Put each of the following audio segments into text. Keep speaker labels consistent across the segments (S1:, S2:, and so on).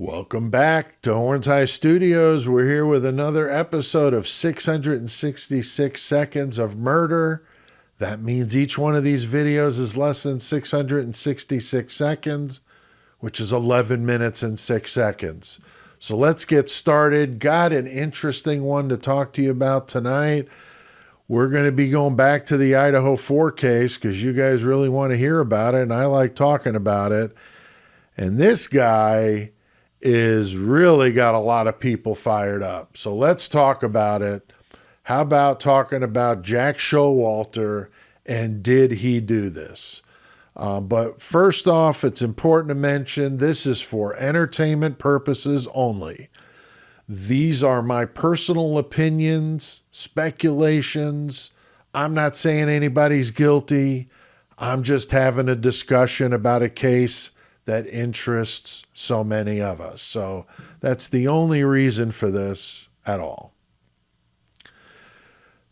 S1: Welcome back to Horns High Studios. We're here with another episode of 666 seconds of murder. That means each one of these videos is less than 666 seconds, which is 11 minutes and 6 seconds. So let's get started. Got an interesting one to talk to you about tonight. We're going to be going back to the Idaho 4 case because you guys really want to hear about it, and I like talking about it. And this guy is really got a lot of people fired up. So let's talk about it. How about talking about Jack Showalter and did he do this? But first off, it's important to mention this is for entertainment purposes only. These are my personal opinions, speculations. I'm not saying anybody's guilty. I'm just having a discussion about a case that interests so many of us. So that's the only reason for this at all.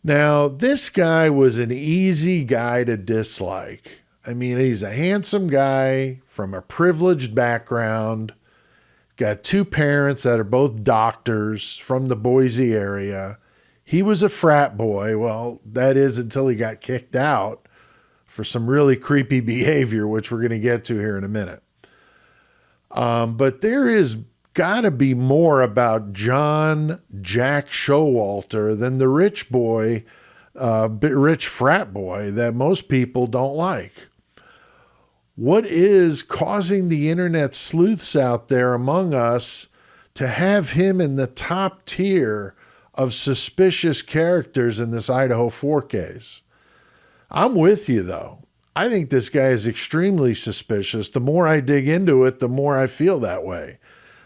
S1: Now, this guy was an easy guy to dislike. I mean, he's a handsome guy from a privileged background, got two parents that are both doctors from the Boise area. He was a frat boy. Well, that is until he got kicked out for some really creepy behavior, which we're going to get to here in a minute. But there is got to be more about John Jack Showalter than the rich boy, rich frat boy that most people don't like. What is causing the internet sleuths out there among us to have him in the top tier of suspicious characters in this Idaho 4 case? I'm with you, though. I think this guy is extremely suspicious. The more I dig into it, the more I feel that way.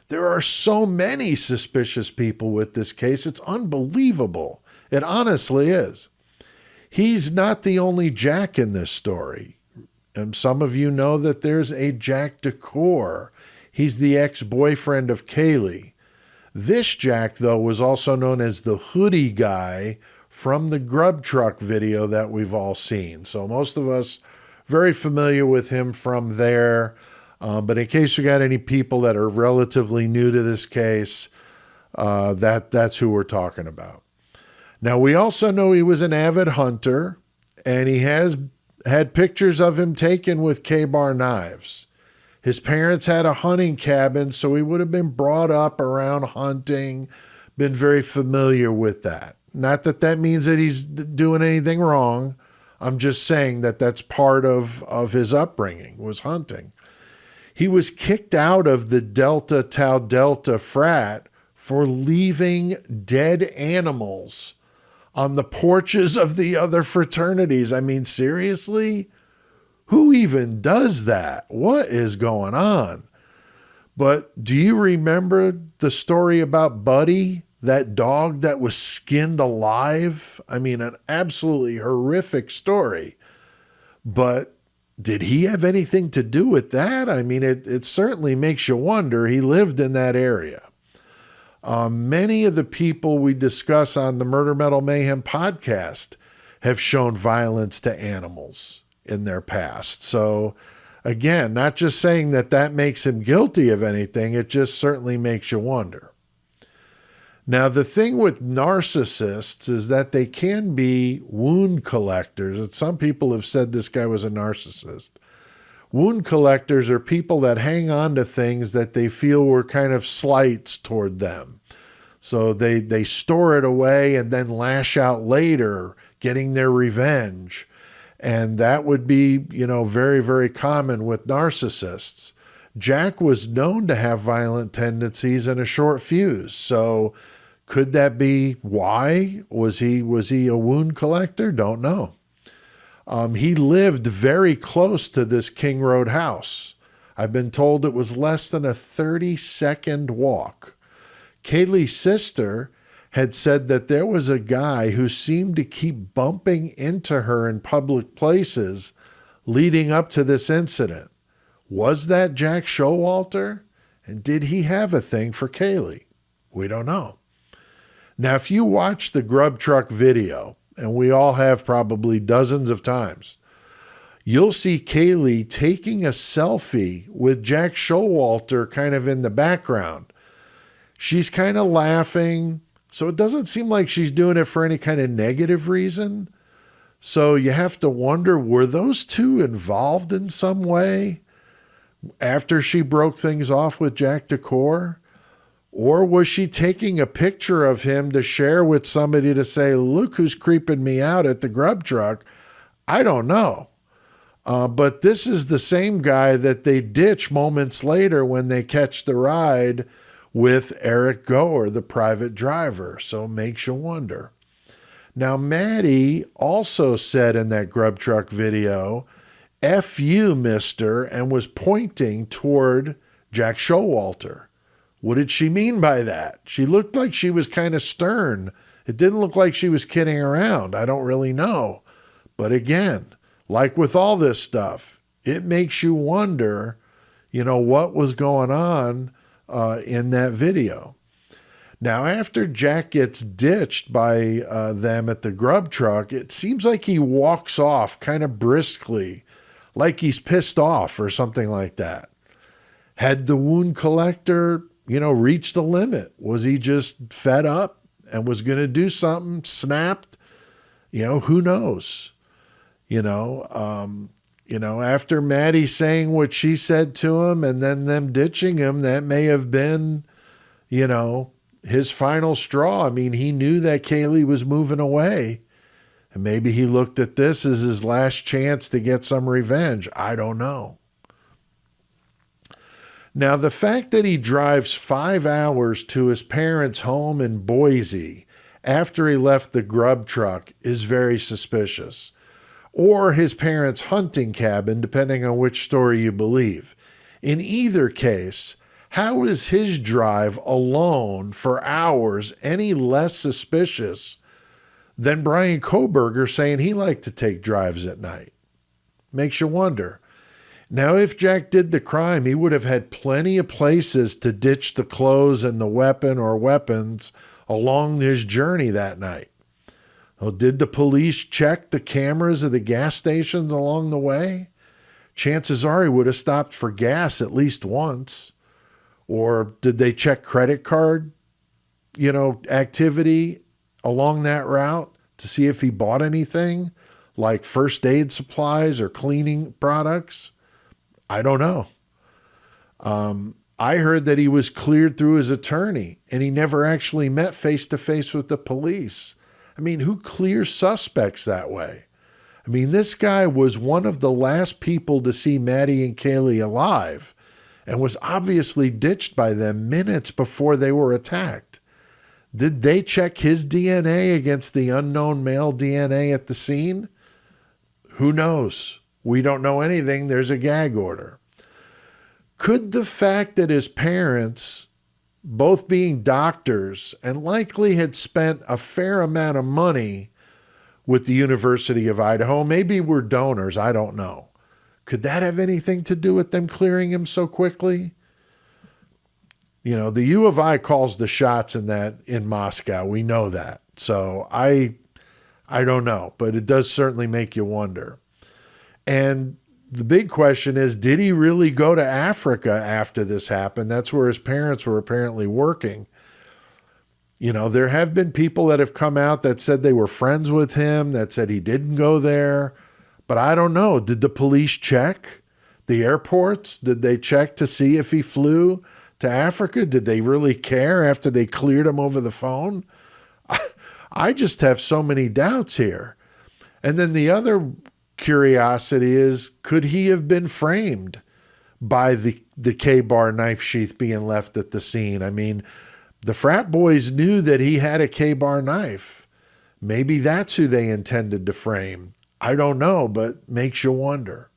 S1: There are so many suspicious people with this case. It's unbelievable. It honestly is. He's not the only Jack in this story. And some of you know that there's a Jack Decor. He's the ex-boyfriend of Kaylee. This Jack, though, was also known as the Hoodie Guy from the Grub Truck video that we've all seen. So most of us very familiar with him from there. But in case we got any people that are relatively new to this case, that's who we're talking about. Now, we also know he was an avid hunter, and he has had pictures of him taken with K-bar knives. His parents had a hunting cabin, so he would have been brought up around hunting, been very familiar with that. Not that that means that he's doing anything wrong. I'm just saying that that's part of his upbringing, was hunting. He was kicked out of the Delta Tau Delta frat for leaving dead animals on the porches of the other fraternities. I mean, seriously? Who even does that? What is going on? But do you remember the story about Buddy? That dog that was skinned alive? I mean, an absolutely horrific story. But did he have anything to do with that? I mean, it certainly makes you wonder. He lived in that area. Many of the people we discuss on the Murder Metal Mayhem podcast have shown violence to animals in their past. So again, not just saying that that makes him guilty of anything, it just certainly makes you wonder. Now, the thing with narcissists is that they can be wound collectors. And some people have said this guy was a narcissist. Wound collectors are people that hang on to things that they feel were kind of slights toward them. So they store it away and then lash out later, getting their revenge. And that would be, very, very common with narcissists. Jack was known to have violent tendencies and a short fuse. So could that be why? Was he a wound collector? Don't know. He lived very close to this King Road house. I've been told it was less than a 30-second walk. Kaylee's sister had said that there was a guy who seemed to keep bumping into her in public places leading up to this incident. Was that Jack Showalter? And did he have a thing for Kaylee? We don't know. Now, if you watch the Grub Truck video, and we all have probably dozens of times, you'll see Kaylee taking a selfie with Jack Showalter kind of in the background. She's kind of laughing, so it doesn't seem like she's doing it for any kind of negative reason. So you have to wonder, were those two involved in some way after she broke things off with Jack Decor? Or was she taking a picture of him to share with somebody to say, look who's creeping me out at the grub truck? I don't know. But this is the same guy that they ditch moments later when they catch the ride with Eric Goer, the private driver. So it makes you wonder. Now, Maddie also said in that grub truck video, F you, mister, and was pointing toward Jack Showalter. What did she mean by that? She looked like she was kind of stern. It didn't look like she was kidding around. I don't really know. But again, like with all this stuff, it makes you wonder, what was going on in that video. Now, after Jack gets ditched by them at the grub truck, it seems like he walks off kind of briskly, like he's pissed off or something like that. Had the wound collector, reached the limit? Was he just fed up and was going to do something, snapped? Who knows? After Maddie saying what she said to him and then them ditching him, that may have been, his final straw. I mean, he knew that Kaylee was moving away, and maybe he looked at this as his last chance to get some revenge. I don't know. Now, the fact that he drives 5 hours to his parents' home in Boise after he left the grub truck is very suspicious. Or his parents' hunting cabin, depending on which story you believe. In either case, how is his drive alone for hours any less suspicious than Brian Kohberger saying he liked to take drives at night? Makes you wonder. Now, if Jack did the crime, he would have had plenty of places to ditch the clothes and the weapon or weapons along his journey that night. Well, did the police check the cameras of the gas stations along the way? Chances are he would have stopped for gas at least once. Or did they check credit card, activity along that route to see if he bought anything like first aid supplies or cleaning products? I don't know. I heard that he was cleared through his attorney and he never actually met face-to-face with the police. I mean, who clears suspects that way? I mean, this guy was one of the last people to see Maddie and Kaylee alive and was obviously ditched by them minutes before they were attacked. Did they check his DNA against the unknown male DNA at the scene? Who knows? We don't know anything. There's a gag order. Could the fact that his parents, both being doctors and likely had spent a fair amount of money with the University of Idaho, maybe were donors, I don't know. Could that have anything to do with them clearing him so quickly? The U of I calls the shots in Moscow. We know that. So I don't know, but it does certainly make you wonder. And the big question is, did he really go to Africa after this happened? That's where his parents were apparently working. There have been people that have come out that said they were friends with him, that said he didn't go there. But I don't know. Did the police check the airports? Did they check to see if he flew to Africa? Did they really care after they cleared him over the phone? I just have so many doubts here. And then the other curiosity is, could he have been framed by the K-bar knife sheath being left at the scene? I mean, the frat boys knew that he had a K-bar knife. Maybe that's who they intended to frame. I don't know, but makes you wonder.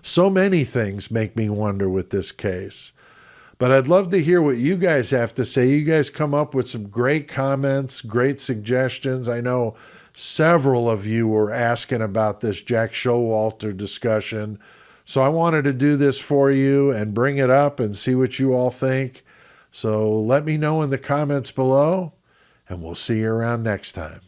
S1: So many things make me wonder with this case. But I'd love to hear what you guys have to say. You guys come up with some great comments, great suggestions. I know several of you were asking about this Jack Showalter discussion. So I wanted to do this for you and bring it up and see what you all think. So let me know in the comments below, and we'll see you around next time.